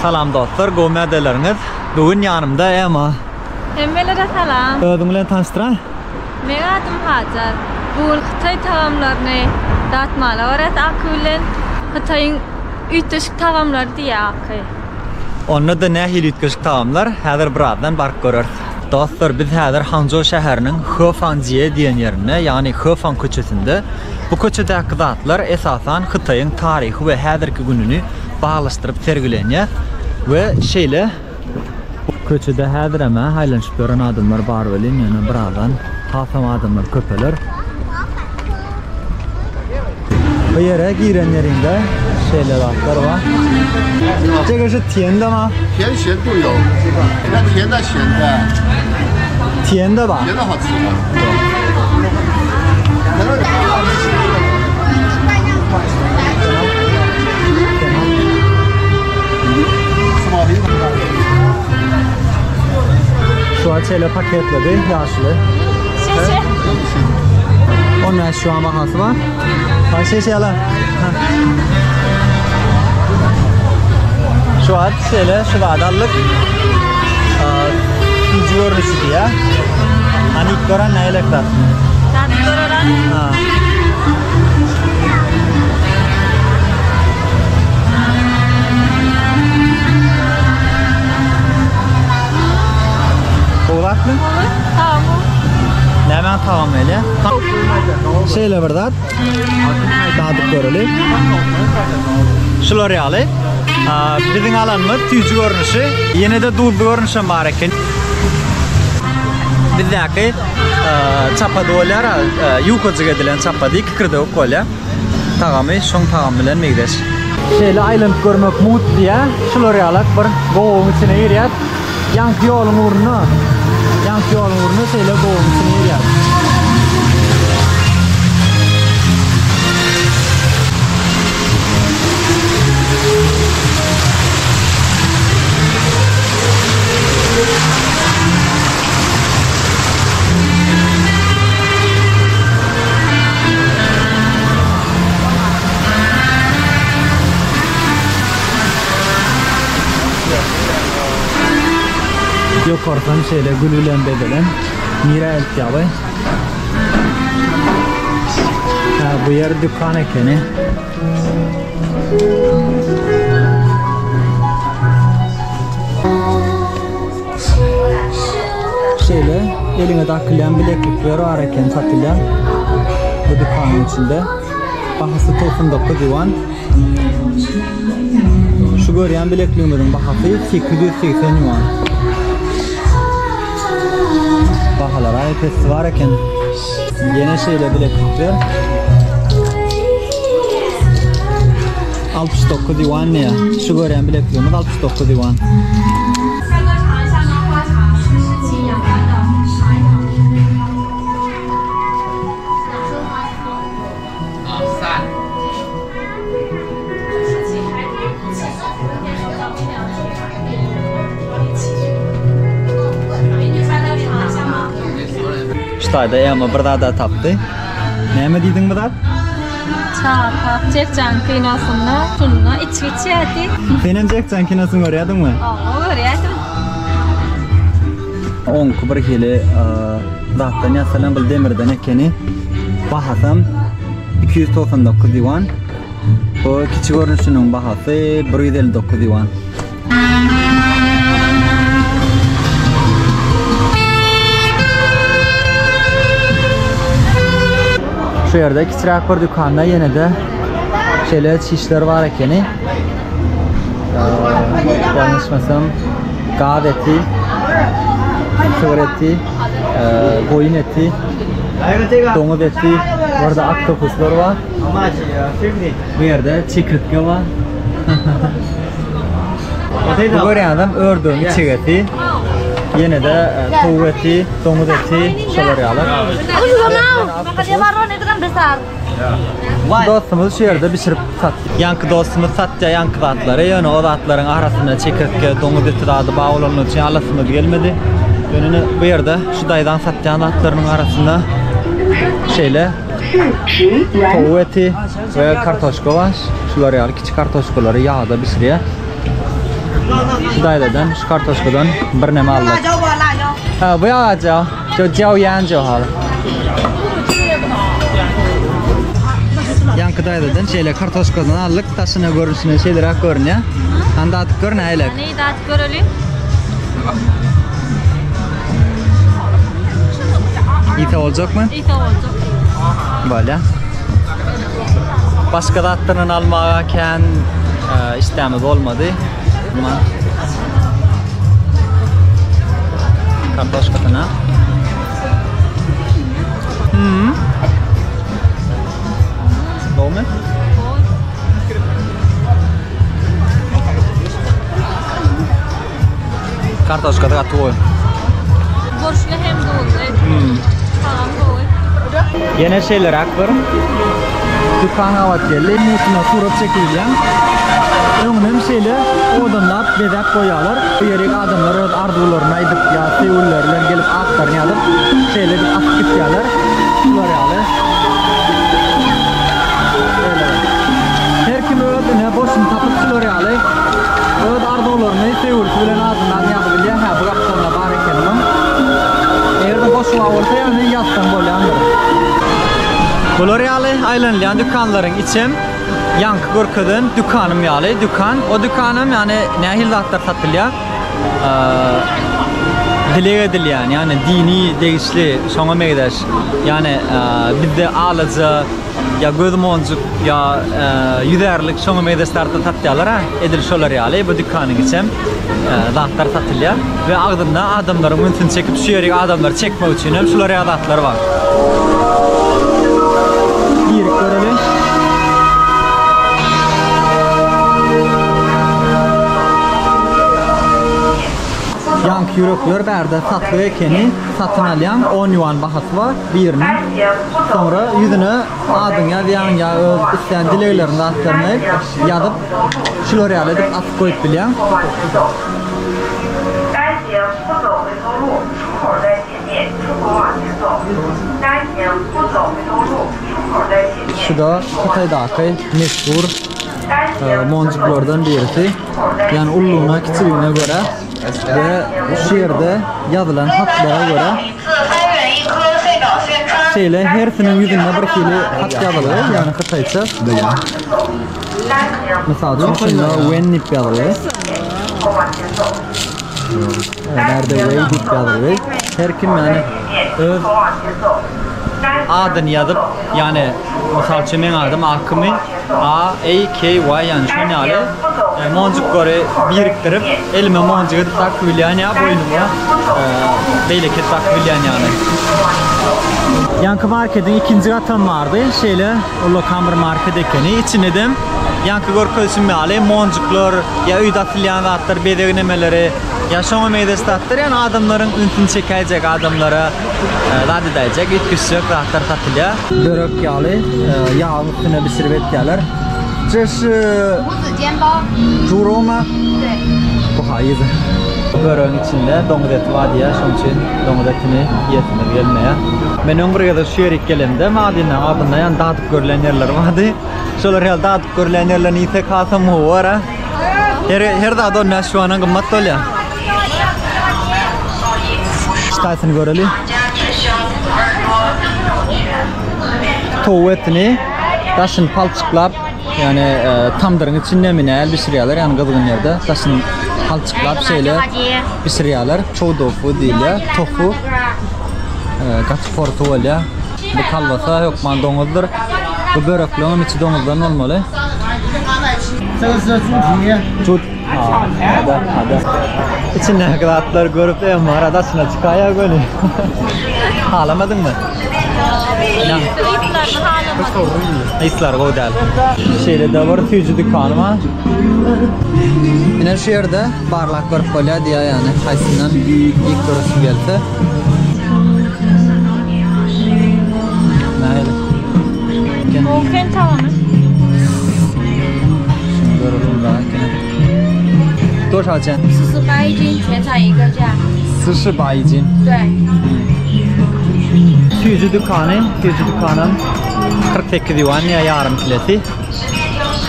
Salam dostlar, go'madalarınız. Bugün yanımda Emma. Hemmelere salam. Özün bilen tanıştıran? Men adım Hajar. Bu Xitoy taamlaryny datmala öret akılen Xitoyň üýtgeşik taamlary diýäki. Onda da nähili üýtgeşik taamlar häzir birazdan bark görür. Dostlar, biz häzir Hangzhou şäheriniň Hefangjiye diýen ýerine, ýani Hefang köçesinde. Bu köçedäki zatlar esasan Xitoyň taryhy we häzirki gününi bağlaşdırıp sergilenýär we şeýle köçede häzir ama haýlanyşyp gören adamlar bar bilen, ýani birazdan hasam adamlar köpeler. Bu ýere giren ýerinde şeýle zatlar bar. 这个是甜的吗？甜咸都有，那甜的咸的，甜的吧？甜的好吃的。Şu an şeyle paketledi, yaşlı. Şeşe. Onun şu an bahası var. Ha şeşeler. Şu an şeyle şu vadallık ikinci görünüşü diye. Hani ilk gören ne elekler? Dat gören. Ha. Oğlaklı? Tamam. Hemen tamam öyle. Şeyle burada. Dadık görülü. Şular yalı. Bizim alanımız tüyücü görünüşü. Yine de duzlu görünüşü var ekin. Bizdeki çapa dolar yukarıcı edilen çapa değil, kıkırda yok öyle. Tağamı, şun tağam bilen meydeş. Şeyle island görmek mut diye. Şular yalı bir goğun içine giriyor. Yankı yolun uğruna. Yankı yolun uğruna şeyle goğun içine giriyor. Yukarıdan şeyle gülülen bedelen mira eltiyabı. Bu yer dükkan ekeni. Şeyle eline takılan bileklikler var eken satılan bu dükkanın içinde. Bahası 99 yuan. Şu görüyen bilekliğimizin bahası 880 yuan. Bahalar ayıpesi var eken yine şeyle bileklikler 69 yuan ne ya? Şu gören bilekliğimiz 69 yuan. Ştayda Emma bir daha da taptı. Neyme diydin mi da? Çapa, Jackchan kinosyny şunna içi-içi. Senin Jackchan kinosyny görýädin mi? Görýädim. Onku bir hili zatdan yasalan bil demirden ekeni. Bahasam 299 yuan. Bu kiçik görünüşünün bahası 159 yuan. Şu yerde kiçirak bir dükkanda yine de şeyler çeşitler var ekeni. Yanlışmasam gad eti, sığır eti, koyun eti, domuz eti, orada aktopuslar var. Bu yerde çekirge var. Bu gören adam ördüğün içi eti. Yine de tavuk eti, domuz eti, şolar yağlar. Aku juga mau. Maka dia marron itu kan besar. Dostumuz şu yerde pişirip sattı. Yankı dostumuz sattı yankı zatları. Yani o zatların arasında çekirge, domuz eti dadı bağ olanlar için alasımız gelmedi. Yani bu yerde şu dayıdan sattığın zatlarının arasında şeyle tavuk eti ve kartoşka var. Şular yağlı küçük kartoşkaları yağda pişiriyor. Dayladan, şu kartoşkadan bir neme aldık. Ha, bu yağacağım. Şu jiao yanca hal. Yankı dayladan şeyle kartoşkadan aldık. Taşına görünsün şeyler görünüyor. Anda atıp görün aylak. Neyi de atıp görelim? İte olacak mı? İyi olacak. Böyle. Başka da atlarının almağıken istemiz olmadı. Ama kartoşka tına. Doğru mu? Kartoşka da katı oy. Borçlu hem de oldu. Tamam koy. Yine şeyler akbar. Dükkan havat geldi. Mutuna kurup çekileceğim. Önüm şeyle odunlap bedep koyarlar. Bu yere adamlar ardularına gidip ya seyullerle gelip aktarını alıp şeyle atıp gidiyorlar. Sular alır. Her kim ödüne boşun tapıp sular alır. Öd ardularını seyullerle adından yapabiliyor. Ha bu kaptanla bari kendimim. Eğer de boş olsa yani yastan böyle anlarım. Koloryalı aylanlayan dükkanların içim yankı görküdün dükkanım yalı dükkan. O dükkanım yani nehil dağıtlar satılıyor. Dile edilyen yani dini değişli şona meydaş. Yani bizde alıcı ya gözmoncuk ya yüderlik şona meydaşlarda satıyorlar ha. Edil şolar yalı bu dükkanın içim dağıtlar satılıyor. Ve ardından adamların mümkün çekip şu yere adamlar çekme için şolar ya dağıtlar var. Girik görelim. Yank yürüklür berde satlı ekeni satın alayan 10 yuan bahası var birinin. Sonra yüzünü adına ya isteyen dileklerini atlarını yadıp şuraya edip atıp koyup bilen. Şu da Kıtay'daki meşhur moncuklardan birisi. Yani ulluğuna, küçüğüne göre ve şu yerde yazılan hatlara göre şeyle hersinin yüzünde bir kili hat yazılı yani Kıtayca. Mesela şunda Wen nip yazılı. Nerede Wei nip yazılı. Her kim yani öz adını yazıp yani misal için benim adım Akım'ı A-A-K-Y yani şunu alı moncukları biriktirip elime moncuğu takvilen ya boynuma beyleket takvilen yani. Yankı marketin ikinci katın vardı şeyle Ulakan bir market ekeni içine de yankı görközüm alı moncuklar ya üydatlayan atlar bedeğinemeleri ya şonu meydestatlar yani adamların üntünü çekecek adamlara rahat edecek etkisi rahatlar satılıyor. Börek yağlı yağ üstüne bir sirvet yalar. 这是猪肉吗？对。不好意思。Böreğin içinde domuz eti var diye, şunun için domuz etini yetinir gelmeye. Ben ömrüye de şu yerik gelimde, Madine'nin ardından yani dağıtıp görülen yerler vardı. Şöyle real dağıtıp görülen yerlerin ite kalsam mı var ha? Her dağda ne şu an kımmat oluyor. Çıtaysını görelim. Tavuğu etini, taşın palçıklap, yani tamdırın içinde mi ne pişiriyorlar yani kızgın yerde taşın palçıklap şeyle pişiriyorlar. Çoğu tofu değil ya, tofu kaç portu oluyor. Bu kalbasa yok man domuzdur. Bu böreklerin içi domuzdan olmalı. Tut. Hadi. İçinde kıratlar görüp en var adasına çıkaya böyle. Ağlamadın mı? İslar godal. Şeyle de var tüyücü dükkanı var. Yine şu yerde barlak görüp böyle diye yani kaysından ilk görüsü gelse. Neydi? Mümkün tamam. Şimdi görelim daha gene. 多少钱？48一斤，全场一个价。48一斤。对。Tüyücü dükkanı 48 divan ya yarım kilesi.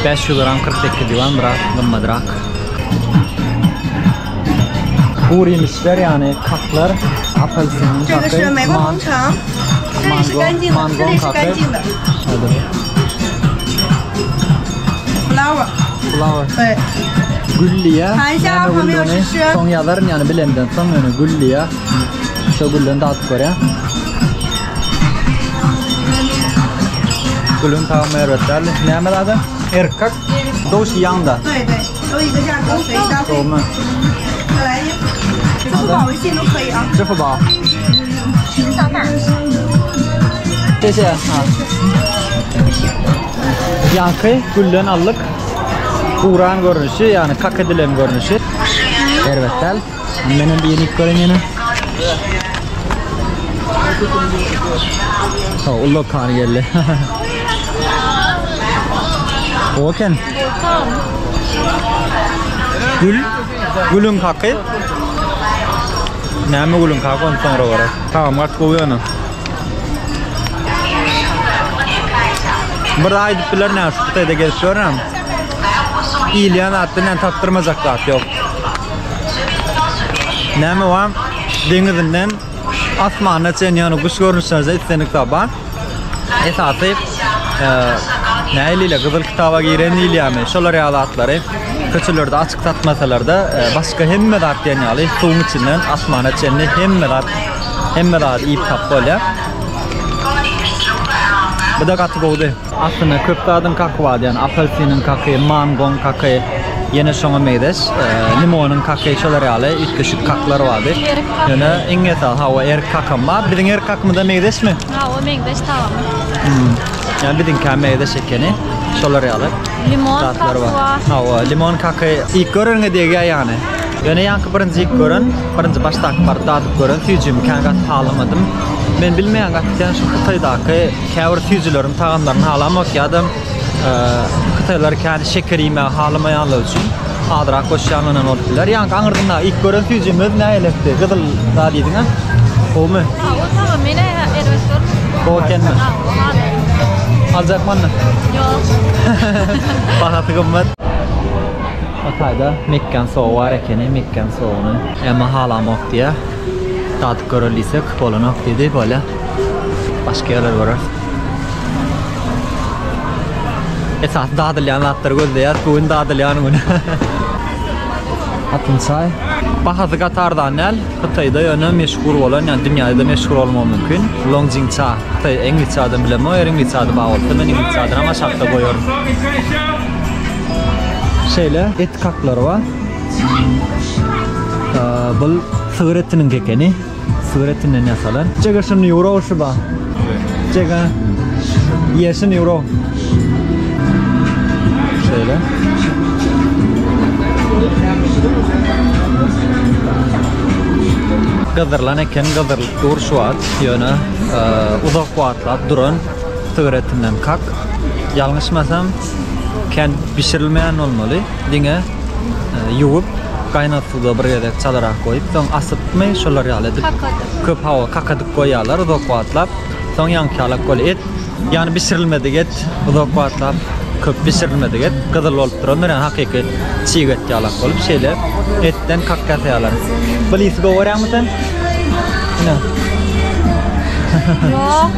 500 gram 48 divan biraz gımmadırak. Uğramışlar yani kaklar, apelsinin 这个是 kakı, 美国红肠，这里是干净的，这里是干净的。flower， flower. 对， Gülliye. Tansiyon yani yapamıyor güllüğünü şişi. son yaların yani bilenden son yani gülliye. Şu güllüğünü dağıtıp koyar. Güllüğün tamamı öğretlerli. Ne hemen adı? Erkek. Doğuş yanında. 对对，都一个价格，随搭配。 Doğru mu? 再来一个，支付宝、微信都可以啊。支付宝。谢谢ha. Yankı güllüğün aldık. Uğran görünüşü yani kak edilen görünüşü. Ervettel. Benim bir yenik görün yine. Ullu kan geldi. Oken. Gülün kakı. Näme gülün kakı onu sonra var. Tamam kat koyuyorsun. Burada aydıp bilir ne şu kutayda geçiyorum. İyileyen attığından tattırmazak da yok. Näme var? Dengizinden asmanına sen yani kuş görünüşlerinize istenik taban. Esası näliyle kızıl kitaba giren iliyami. Şolar yalatları köçülerde açık tatmasalar da başka hemme dat yani alı suyun içinden asmana çenli hemme dat iyip tapbolya. Bu da katı oldu. Aslında köptadın kakı vardı yani apelsinin kakı, mangon kakı, yine şoňa meýdes, limonun kakı şolar ýaly üç kişi kaklar vardı. Yani inge tal hawa kakam var. Biziň kakmy da meýdes mi? Ha, o meňdeş tamam. Yani biziň kam meýdes ekeni şolar ýaly. Limon kakı var. Hawa limon kakı ilk görüňe diýge ýany. Yani yankı birinci ilk görün, birinci başta bar dadyp görün, tüjüm kangat halamadım. Men bilmeýän gatdan şu Hytaýdaky käwir tüjülerim taganlaryny halamak ýa-da Hytaýlar kän şeker ýeme halamaýanlar üçin adrak goşýanlanan bolupdylar. Ýa-ni aňyrdyna ilk gören tüjümiz nälepdi? Gyzyl zat ýediň ha? Omy? Ha, o tamam mene erwesler. O kenmi? Ha, o hadi. Aljakmanmy? Yok. Bahaty gymmat. Hytaýda mekkan soğuk var ekeni, mekkan soğuğunu emma halamak diye dadyp görülisek bolanak dedi böyle. Başka yerler var. Esas dadylyan atlar gözleýär, bugün dadylyan güni. Atynçay. Bahazy Katardan el, Hytaýda ýöne meşhur bolan, ýani dünýäde meşhur bolmagy mümkin. Longjingcha, Hytaý Eňliçady bilen, Eňliçady bagly, men Eňliçady ama şartda goýarym. Şeýle et kaklary var. Bul sığır etiniň kekeni. Sığır etinden ýasalan. Jega şunu euro şu ba. Jega yeşin euro. Şöyle. Gazırlan eken gazırlık dur şu at yöne uzak vaatlat duran sığır etinden kak. Yanlışmasam ken pişirilmeyen olmalı. Dine yuvup kaynat suda bir yere çadırak koyup son asıtmay şolar ýalydyp köp hawa kakadyp goýarlar uzak vaatlat. Son ýankyalak gol et. Yani pişirilmedik et uzak vaatlat. Köp pişirilmedik et, gıdırlı olup duran, yani hakiki çiğ et yalak olup şeyle etten kakkat yalar. Bilisi govaryan mı sen? Ne? Yok.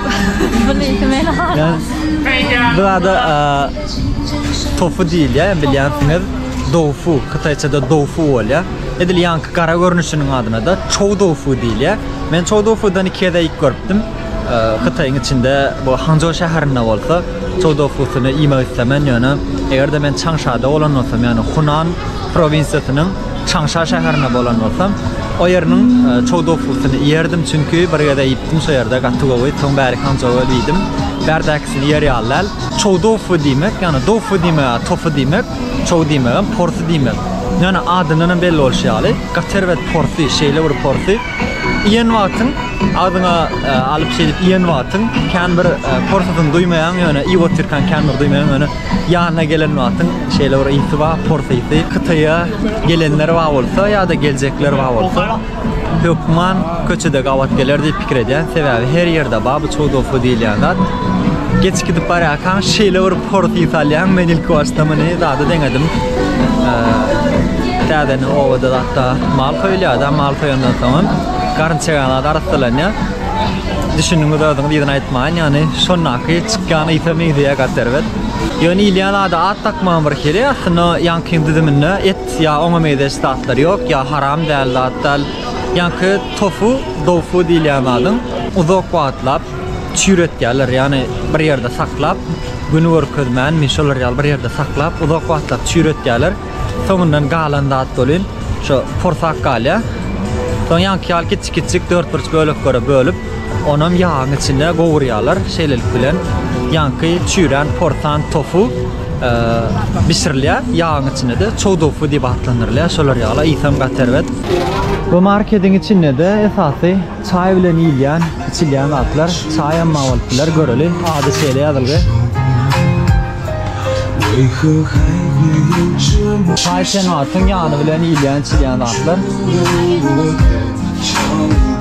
Bilisi men hal. Yani burada tofu değil ya, biliyorsunuz dofu, Hytaýçada dofu ol ya. Edil yankı kara görünüşünün adına da çow dofu değil ya. Men çow dofudan ikide ilk görüpdim. Hytaýyň içinde bu Hanzhou şäherinde bolsa çow dofusyny ýemek islemen ýöne egerde men Changsha bolan bolsam ýani Hunan provinsiýasynyň Changsha şäherinde bolan bolsam o ýeriniň çow dofusyny ýerdim çünki bir ýerde ýitdim şo ýerde gattyga goýup soň bäri Hanzhouga diýdim. Bärdäkisini ýer ýalar. Çow dofu diýmek ýani dofu diýmek, tofu diýmek, çow diýmek, porsi diýmek. Ýani adynyň belli bolşy ýaly. Gaterwet porsi şeýle bir porsi. Iyen wagtyň adyňa alyp şeýdip iyen wagtyň kän bir porsiýasyny duýmaýan ýöne iýip oturkan kän bir duýmaýan ýöne ýanyna gelen wagtyň şeýle bir ýytyba porsiýasy Hytaýa gelenler wa bolsa ýa-da geljekler wa bolsa hökman köçede gawat geler diýip pikir edýän sebäbi her ýerde bar bu çow dofu diýilýän zat. Geç gidip barýakan şeýle bir porsiýa salýan men ilk başda meni zady deňedim. Tädeni ovada hatta mal koyulýar, mal koyandan soň garynçalar arasynda düşünüňiz öňüňiz ýygyny aýtmaýan, ýani şonnaky çykýan ýetimi diýe gaterwet. Ýöne ilýanada at takman bir kere aslında ýanky didiminne et ýa oňa meýde statlar ýok, ýa haram däl attal. Ýanky dofu diýilýän uzak wagtlap çüretgeler, ýani bir ýerde saklap, güni görkezmän meşolar ýaly bir ýerde saklap, uzak wagtlap çüretgeler. Soňundan galan zat bolyn, şo porsak galya. Soň ýanky ýaly kiçik 4-5 bölek göre bölüp, onam ýağın içinde gowurýarlar, şeýlelik bilen ýanky çüren porsan tofu bişirilýär, ýağın içinde de çow tofu diýip atlanyrlar, şolar ýaly ýysam gaterwet. Bu marketin içinde de esasy çay bilen ýylýän, içilýän zatlar, çay hem mawaltlar göreli, ady şeýle ýazylgy. Çay şenatyň ýany bilen ýylýän, içilýän zatlar.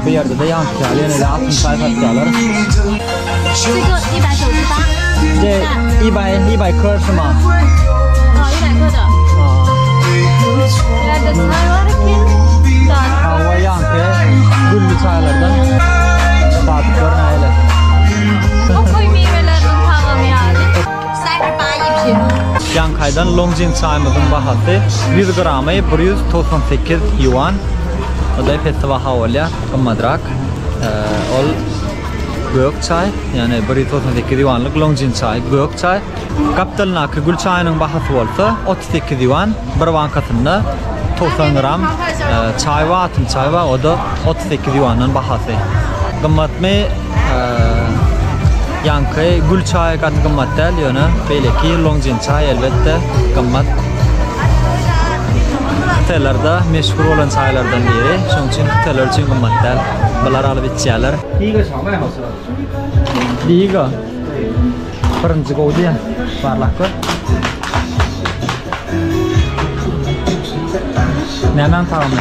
Bu yerde de ýanky ýaly altın çay satýarlar. 这个198。这100克是吗？哦，100克的。Nerede çay var ki? Hava yankı, güllü çaylardan sadıklar aile. O koy meyvelerinin tamamı yani. 38 一瓶。 Yankaydan Longjing çayımızın bahası 100 gramı 198 yuan. O da festival havalya, kımmadrak. Ol gök çay, yani 198 yuanlık Longjing çay, gök çay. Kaptalnaki gül çayının bahası olsa 38 yuan, bir vankasında 90 gram çay var, atın çay var, o da 38 yuanın bahası. Gımmatmı yankı gül çay katı gımmat değil, yani belki Longjing çay elbette gımmat. Kıtalarda meşhur olan çaylardan biri, şunun için kıtalar için gımmat değil. Bunlar alıp içerler. 第一个荞麦好吃。 Diga, birinci qo'ydi ya, barlaqqa. Nemen taamı?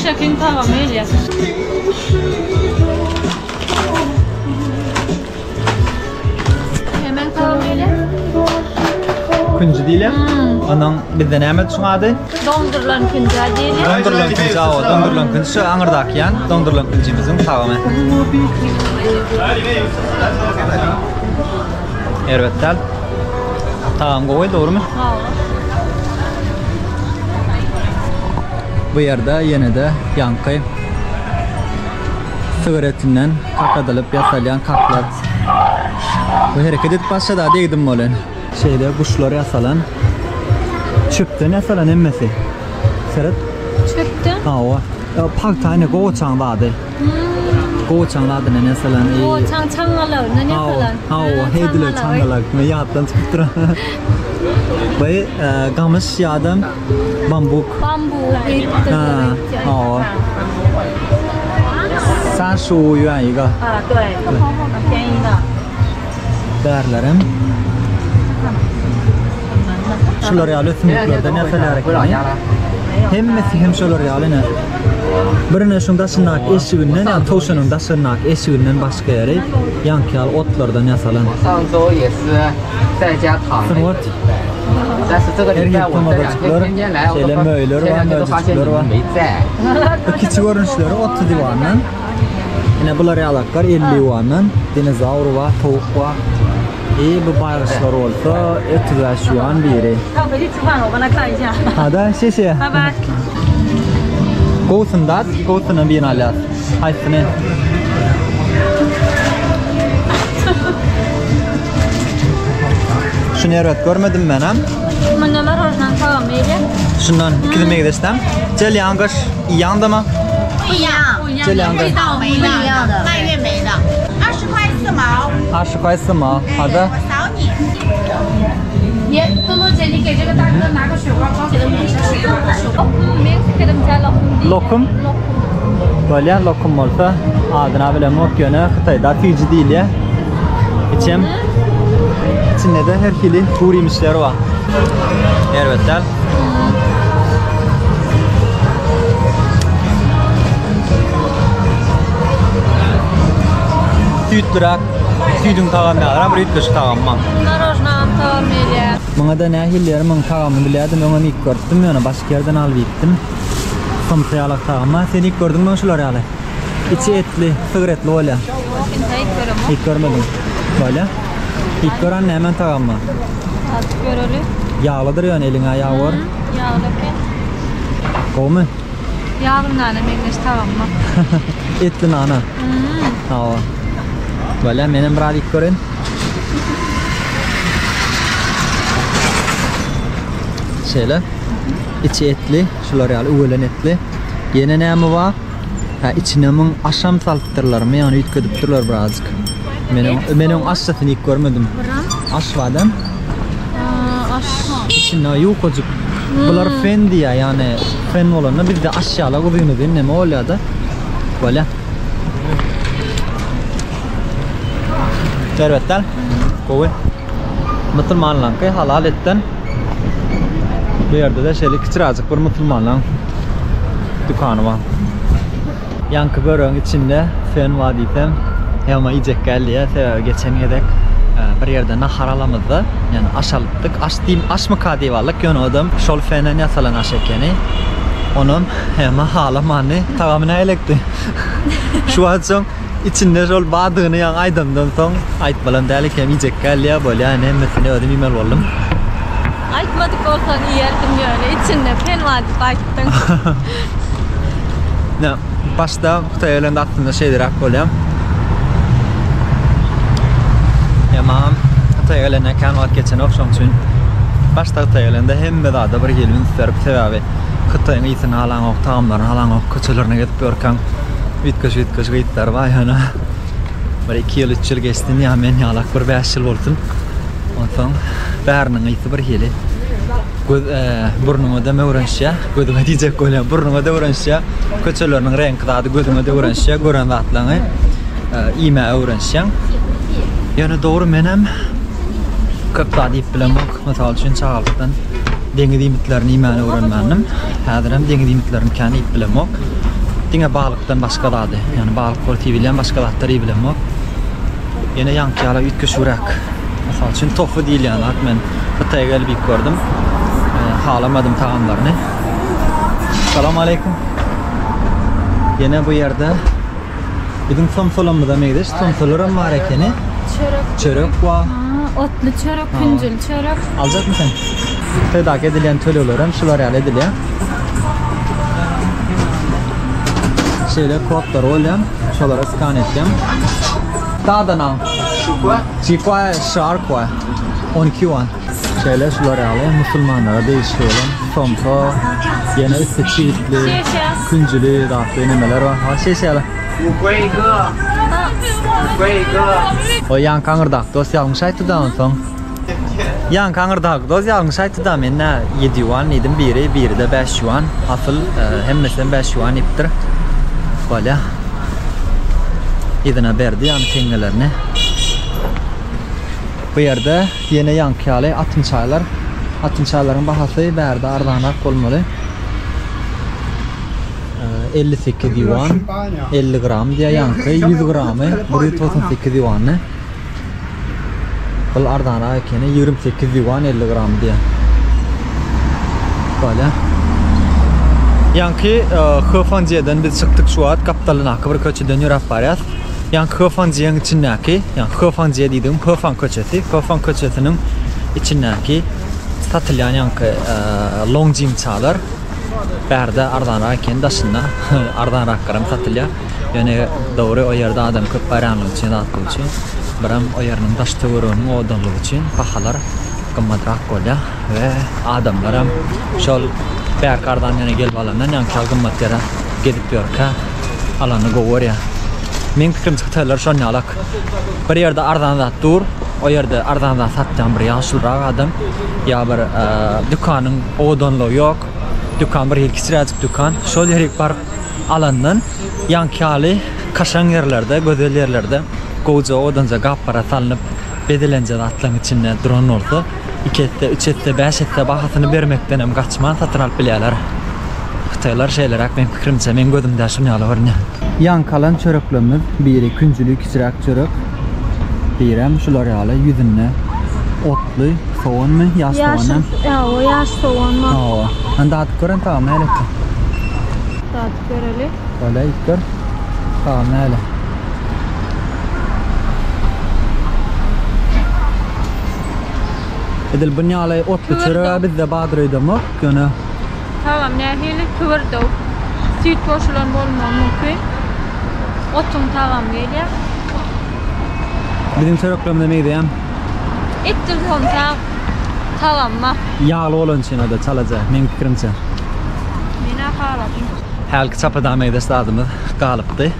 Şek tamamıyla. Hemen tamamıyla. Kuncu değil ya. Onun bizde neme düşünadı? Dondurulan kınca değil. Dondurulan kuncu, o dondurulan kuncu şu Angırdak yan, dondurulan kuncumuzun taamı. Evet, tel. Taam koy, doğru mu? Bu yerde yine de yankı sigaretinden kakadılıp yasalyan kaklar. Bu hareket edip başladı değdim olan. Şeyde kuşları yasalan. Çöpten yasalan emmesi. Seret? Çöptü. O. Pak tane goçan vardı. Goçanlardı ne yasalan. O çangalar ne yasalan. Heydiler çangalar. Ne yattan çıktıra. Ve gamış yadım bambuk. Bambu. Sen şu yuan一个. 对，很便宜的。 Değerlerim. Şular yalı sınıflardan yasalar ekmeği. Hem şular yalı ne? Birine şunda sınak eşiğinden, yani tavşanın da sınak eşiğinden başka yere yankıyal otlardan yasalan. 上周也是在家躺着， Sınıf. 但是这个礼拜我这两天天天来，我都前两天都发现你们没在。 Küçük görünüşleri 30 divandan. Yine bunlar yalaklar 50 divandan. Dinozavr var, tavuk var. Bu bayraşlar olsa 30 yuan biri. 他回去吃饭了，我帮他看一下。好的，谢谢。拜拜。 Gosundat, gosuna bir alat. Haysını. Şunu evet görmedim ben hem. Men neler harcından tamamıyla? Şundan gitmeye gidersem. Gel yangış yandı mı? 不一样， Gel yangış. 不一样的，蔓越莓的，20块4毛。 20块4毛. Hadi. 我扫你。也，多多姐，你给这个大哥拿个雪糕包，给他们一下雪糕。 Meksika'da lokum değil. Lokum. Böyle lokum olsa adına bile mok yöne Kıtay'da Fiji değil ya. İçim. İçinde de her türlü kuru yemişleri var. Elbette. Süt durak, sütün tağamı alır, bir süt tağamam. Narojnan tamamıyla. Bana da ne hillerim onun tağamını biliyordum. Ona ilk gördüm. Yani başka yerden alıp gittim. Somsayalak tağama. Sen ilk gördün mü şuları alı? İçi etli, sığır etli öyle. İlk görmedim. Böyle. İlk gören ne hemen tağama? Artık görülü. Yağlıdır yani eline yağ var. Yağlı ki. Kov mu? Yağlı nane meyleş tamam mı? Etli nana. Hava. Böyle benim bir ilk görün. Şöyle. İçi etli. Şuları al. Uğulen etli. Yine ne mi var? İçine min aşam salptırlar mı? Yani ütködüptürler birazcık. Benim aşçasını ilk görmedim. Aş vardım. Aş. İçine yukocuk. Bunlar fen diye yani fen olanı bir de aşağıla uzunu değil ne mi oluyor da böyle. Servetler. Koy. Müslümanlar ki halal etten. Bu yerde de şeyli küçücük bir Müslümanlar dükkanı var. Yankı börün içinde fen var diyeyim. Ama yiyecek geldi ya. Geçen yedek bir yerde nahar alamızdı. Yani aş alıptık. Aş mı kadi varlık yönüdüm. Şol fenen yasalan aş ekeni. Onun ama halamanı tamamına elekti. Şu an son içinde şol badığını yan aydımdan son ait balam delik hem yiyecek geldi ya böyle yani hemmesini ödüm imel oldum. Aytmadık olsan iyi yerdim yani. İçinde fen vardı ayttın. Ne? Başta Kutayel'in aklında şeydir akbolem. Ama Kutayel'ine kan vakit geçen akşam için başta Kutayel'inde hem de daha da bir gelin serp sebebi Kutayel'in iyisini halan ok tamamların halan ok köçelerine gidip görken vitkaş gitler var yani bir 2 yıl 3 yıl geçti ya men yalak bir 5 yıl olsun ondan bärinin iyisi bir heli burnuma da öğrenşe gözüme diyecek koyayım burnuma da öğrenşe köçelerinin rengi daha da gözüme de öğrenşe gören atlanı ime öğrenşen yani doğru menem köp daha deyip bilemek mesela için çağırdıktan denge limitlerini imeni öğrenmenim hadirem denge limitlerini kendi ip bilemek denge balıktan başka dadı yani balık portivilen başka datları bilemek yine yankıyala ütköş uğrak mesela için tofu değil yani ben Kıtaya gelip ilk gördüm halamadım tağımlarını. Selamun Aleyküm. Yine bu yerde bizim somsolamı da meydiş somsolarım var ekeni çörek var. Otlu çörek, küncül çörek. Alacak mısın? Tedarik edilen tölelerden şular elde edilen. Şöyle kodlar olan şuları skan edeceğim. Daha da nam. Çikwa, şarkwa. 12 won. Şöyle şuları alayım. Müslümanlara değişik olan somso, yine üstü çiğitli, küncülü, dağıtlı neler var. Ha şey ala. O yan kangırdak dos yalmışaydı da ondan. Yan kangırdak dos yalmışaydı da men 7 yuan idim biri de 5 yuan. Asıl hemmesinden 5 yuan iptir. Böyle. İdine berdi yani tengelerini. Bu yerde yine yankıyalı atın çaylar. Atın çayların bahası berdi ardanak olmalı. 58 yuan 50 gram diye yankı 100 gramı burayı 98 yuanı bu ardana ekeni 28 yuan 50 gram diye böyle yankı Höfanciye'den biz çıktık şu an kaptalın akı bir köçeden yürüp varız yankı Höfanciye'nin içindeki yankı Höfanciye dediğim Höfan köçesi Höfan köçesinin içindeki satılan yankı longjim çağlar Berde Ardana kendi aslında Ardana rakkarım satılıyor. Yani doğru o yerde adam köp bayramlı için attığı için Baram o yerinin taştı vurun odanlığı için pahalar kımmadrak kolya ve adamlarım şol Berk Ardan yani gelip alandan yankı algımmat yere gidip yorka alanı goğur ya Min fikrim çıktılar şon yalak bir yerde Ardan'da dur o yerde Ardan'da satacağım bir yaşlırak adam ya bir dükkanın odanlığı yok Dükkan bir hilkisiracık dükkan. Şol yerik var alandan yankıyalı kaşan yerlerde, gözel yerlerde koca odanca gap para salınıp bedelence atlan içinde drone oldu. 2 ette, 3 ette, 5 ette bahasını vermekten hem kaçman satın alıp bileler. Xitaylar şeyler ben fikrimce men gözümde şunu alıverni. Yankalan çöreklerimiz biri küncülü kisirak çörek. Birem şular yalı yüzünne otlu soğan mı? Yaş soğan mı? Ya o yaş soğan mı? Oo. Anda gören tamam hele. Tat göreli. Öyle iktir. Tamam hele. İdil bunyalı ot geçirir bizde badrıydı mı? Günü. Tamam ne hili kıvırdı. Süt boşulan olma mümkün. Otun tamam geliyor. Bizim çörüklemde neydi ya? İttir konta tamam mı? Yağlı olan için o da çalacak. Benim fikrimce. Mina haladım. Halk çapadamaya da stadımı kalıptı.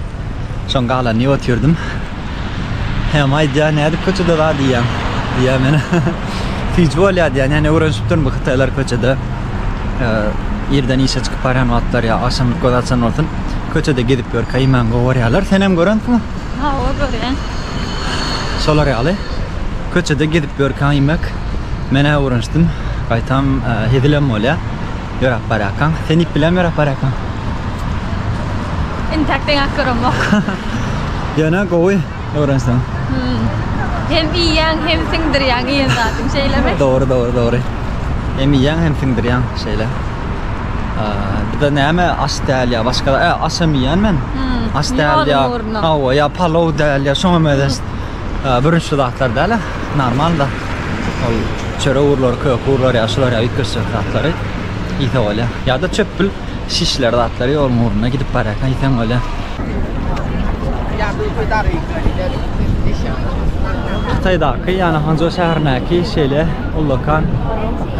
Son kalanı oturdum. Hem ayda ne edip köçede var diyem. Diyemene. Ficbol ya diyen yani uğraşıp durun bu Xitaylar köçede. Yerden işe çıkıp paran atlar ya akşamlık kodatsan olsun. Köçede gidip gör kayman govaryalar. Sen hem gören mi? Ha o gören. Solar yağlı. Köçede gidip gör kaymak. Mene uğraştım. Kaytam hedilem olya. Yora parakan. Sen ip bilem yora parakan. İntakten akırım yok. Yana koy. Uğraştım. Hem yiyen hem singdiryen yiyen zaten şeyleme. Doğru. Hem yiyen hem singdiryen şeyler. Bir de neyme astelya başka asam yiyen men. Astelya. Ava ya palov delya şoma medes. Birinci dağıtlar dela. Normal da. Çöre uğurlar, köp uğurlar, yaşlar ya yıkırsın dağıtları. İyi öyle. Ya da çöpül şişler dağıtları olmuruna gidip parakan iten öyle. Xitay'daki yani Hanzhou şehrindeki şeyle ulakan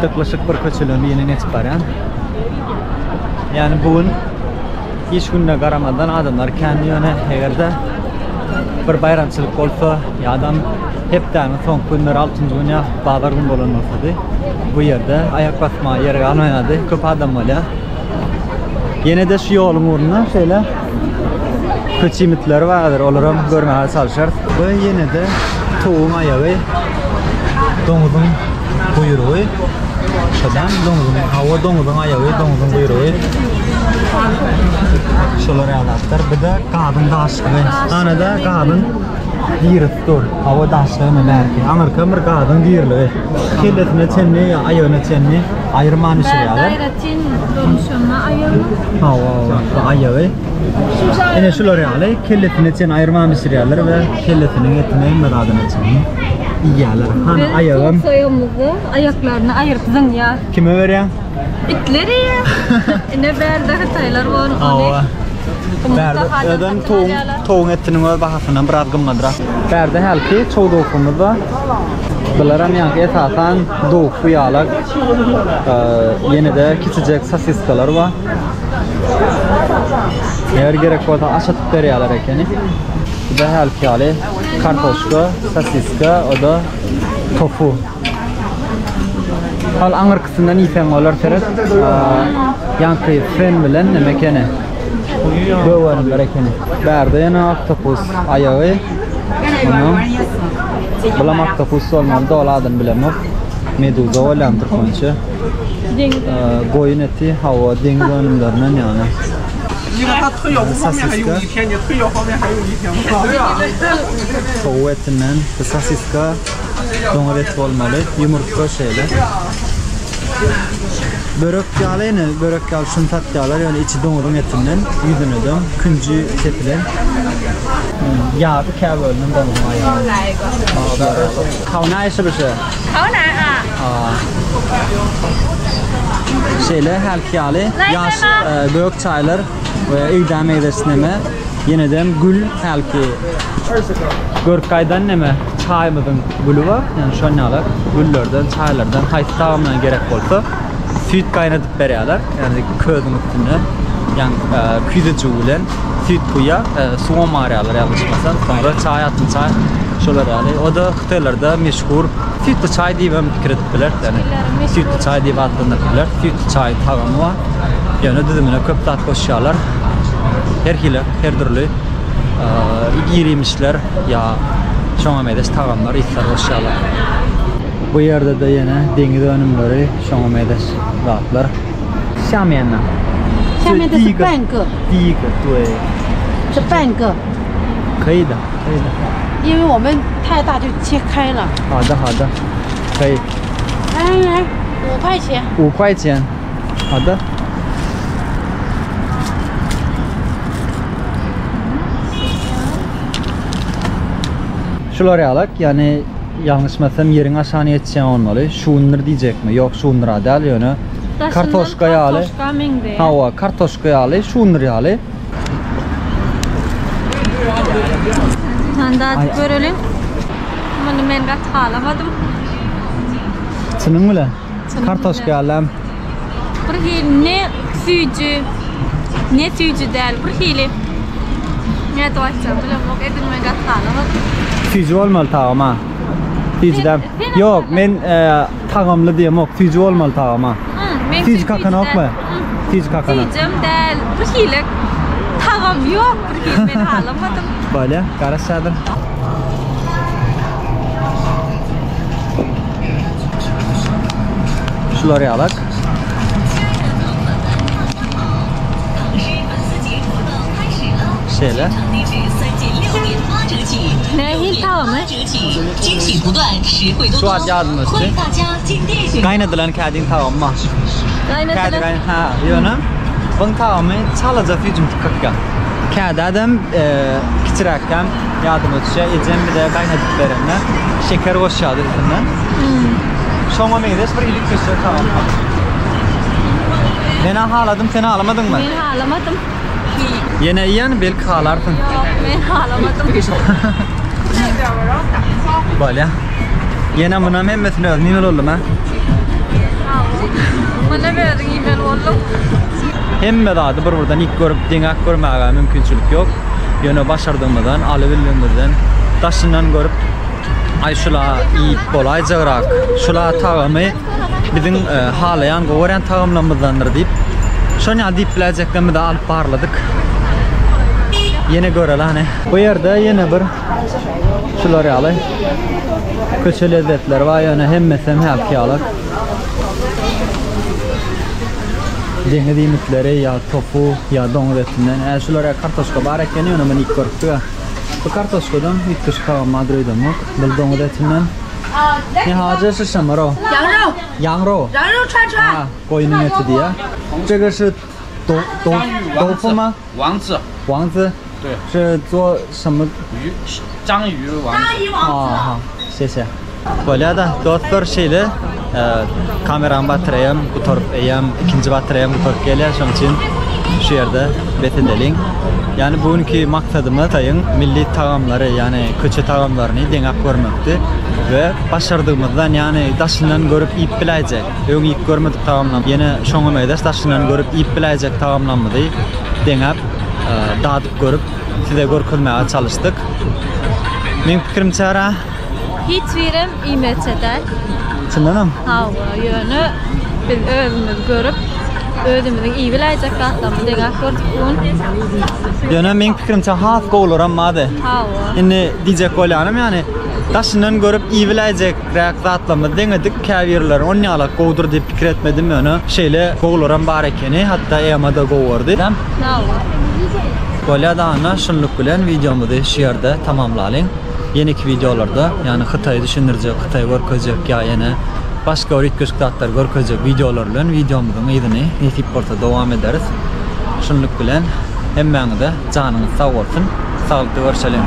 yaklaşık bir köçülüğünü yeni netiparen. Yani bugün hiç gününe karamadan adamlar kendi yöne eğerde bir bayramçılık olsa ya adam hepten son günler 6. güne bağlar gün bulunmasıydı. Bu yerde ayak basma yeri almayadı. Köp adam öyle. Yine de şu yolun uğruna şeyle köçimitler vardır. Onları görmeye çalışır. Ve yine de toğum ayağı, domuzun kuyruğu, şuradan domuzun ayağı, domuzun kuyruğu. Şunları anlatır. Bir de kadın daşlığı. Ana da kadın yırttır. Hava daşlığı mı belki? Amerika bir kadın yırlığı. Kelletine çenni, ayağına çenni ayırmanı sürüyorlar. Dairetin dönüşümü ayağı. Hava ayağı. Yine şunları alayım. Kelletine çenni ayırmanı sürüyorlar ve kelletinin etine meradına çenni yiyorlar. Hani ayağım. Soyumuzu ayaklarını ayırttın ya. Kime veriyorsun? İtleri ya. Ne berde Xitaylar var onu. Berden toğun etinin ve bahasından biraz gımmadıra. Berde helki çoğu doğukumuz var. Bunların yankı esasen doğuku yağlar. Yine de küçücek sasiskalar var. Eğer gerek olsa aşatıp veriyorlar ekeni. Bu da helki hali. Kartoşka, sasiska, o da tofu. Hal angır kısımdan ifen olar teret. Yankı fen bilen mekene. Böyle berekeni. Berde yana aktopus ayağı. Bulam aktopus olmalı doladın bilemem. Meduza olandır konuşu. Koyun eti hava deniz önümlerinden yani. Sasiska. Tavuğu etinden sasiska. Donar eti olmalı. Yumurta şeyler. Börek yağlı yine börek yağlı şunu tat yağlar yani içi donurun etinden yüzünü de küncü tetilen yağdı kevölünün donurun ayağı. Kavnay ise bir şey. Kavnay Şeyle helki yağlı yaş börek çaylar ve idam edesineme yine de gül helki Görkay'dan neme çayımızın gülü var yani şu an yağlar güllerden çaylardan hayat tamamen gerek olsa süt kaynatıp veriyorlar yani közün üstüne yani küzücü ulen süt kuya soğan arıyorlar yanlışmasan sonra çay atın çay şöyle yani o da Xitaylarda meşhur sütlü çay diye ben fikir ettiler yani sütlü çay diye adlandırdılar sütlü çay tavamı var yani düdümüne köp tat koşuyorlar her türlü girmişler ya şona medes tavamlar iftar koşuyorlar. Bu yerde de yine deniz önümleri şona medes dağıtlar. 下面呢？下面的是半个，第一个对，是半个，可以的，可以的。因为我们太大就切开了。好的，好的，可以。来， 5块钱。 5块钱。好的。Şular alak yani yanlışmasam yerin aşağıya yetişen olmalı. Şunlar diyecek mi? Yok şunlar değil yani. Kartoşka yalı. Kartoşka mengde. Hava kartoşka yalı, şunlar yalı. Mandat görelim. Bunu men gatalamadım. Sının mı lan? Kartoşka yalı. Bir hil ne suyucu değil bir hili. Ne doğacağım bilmiyorum. Edim men gatalamadım. Tüycü olmalı tağım ha. Tüycüden. Yok men tağımlı diyem yok. Tüycü olmalı tağım ha. Tüycü kakan yok mu? Tüycü kakan. Tüycüm değil. Bir hili tağım yok. Bir hili men alamadım. Böyle karışadır. Şuları alak. Şöyle. Ne hil tağımı? Şu an yardım etti. Kaynadılan kedin tağım mı? Kaynadılan. Ha, yönüm. Bunun tağımı çalacak yüzüm tıkkakka. Kedi adam küçürakken yardım etişe. Ecem bir de kaynadıklarından şeker koşuyordu üstünden. Şoma meydes bir ilik köşe tağım. Ben haladım, sen alamadın mı? Ben alamadım. Yine yiyen belki halarsın. Yok ben alamadım. Böyle. Yine bunun hemmesini özmeyim oldum ha. Bana verdin email oldum. Hemme daha da buradan ilk görüp dengak görmeye mümkünçülük yok. Yine başardığımızdan, alıbildiğimizden, taşından görüp ay şula iyi kolay cağırak, şula tağımı bizim halayan gören tağımlamızdandır deyip şunu deyip bileceklerimi de alıp parladık. Yine görelim hani. Bu yerde yine bir şuları alay. Köçe lezzetler var yani hemmesem hepki alak. Denge dimitleri ya tofu ya domuz etinden. Şulara kartoşka var ekken onu ben ilk gördük. Bu kartoşkadan ilk kışka Madrid'de muk. Bu domuz etinden. Ne hacı是什么肉？羊肉。羊肉串串。啊，koyunun eti diye. 这个是豆腐吗？王子，王子。对，是做什么？鱼，章鱼王子。好，谢谢。Böyle de dostlar şeyle kameramı batırayım, bu taraf eyem, ikinci batırayım, bu taraf geliyor. Şunun için şu yerde bet edelim. Yani bugünkü maksadımız tayın milli tağamları yani köçe tağamlarını dengak görmekti ve başardığımızdan yani daşından görüp iyip bilecek. Ön ilk görmedik tağamlam. Yine şoňa meýdes daşından görüp iyip bilecek tağamlamyzy dengap dadyp görüp size görkezmäge çalışdyk. Men pikirimçe ara Hiç verim imetçeder. çyndanam. Hava yönü biz özümüz görüp özümüzün iyi bilecek katlamı dengak gördük bugün. Yani men pikirimçe has golar ammady. Hava. Indi diyecek olanım yani daşından görüp iyi bilecek reaktlatlama denedik käbirler onu alak gowdur dep pikir etmedim yani şeyle gowlaram bar ekeni hatta ýamada gowurdy. Hava. Böyle da ana şunluk bilen videomuzu şu yerde tamamlayalım. Yeniki videolarda yani Xitay'ı düşündürecek, Xitay'ı görkezecek ya yine başka öğretmenlikler görkezecek videolar bilen videomuzun ýygyny etip borta dowam ederiz. Şunluk bilen hemmeňize janyňyz sag bolsun. Saglyk görüşelim.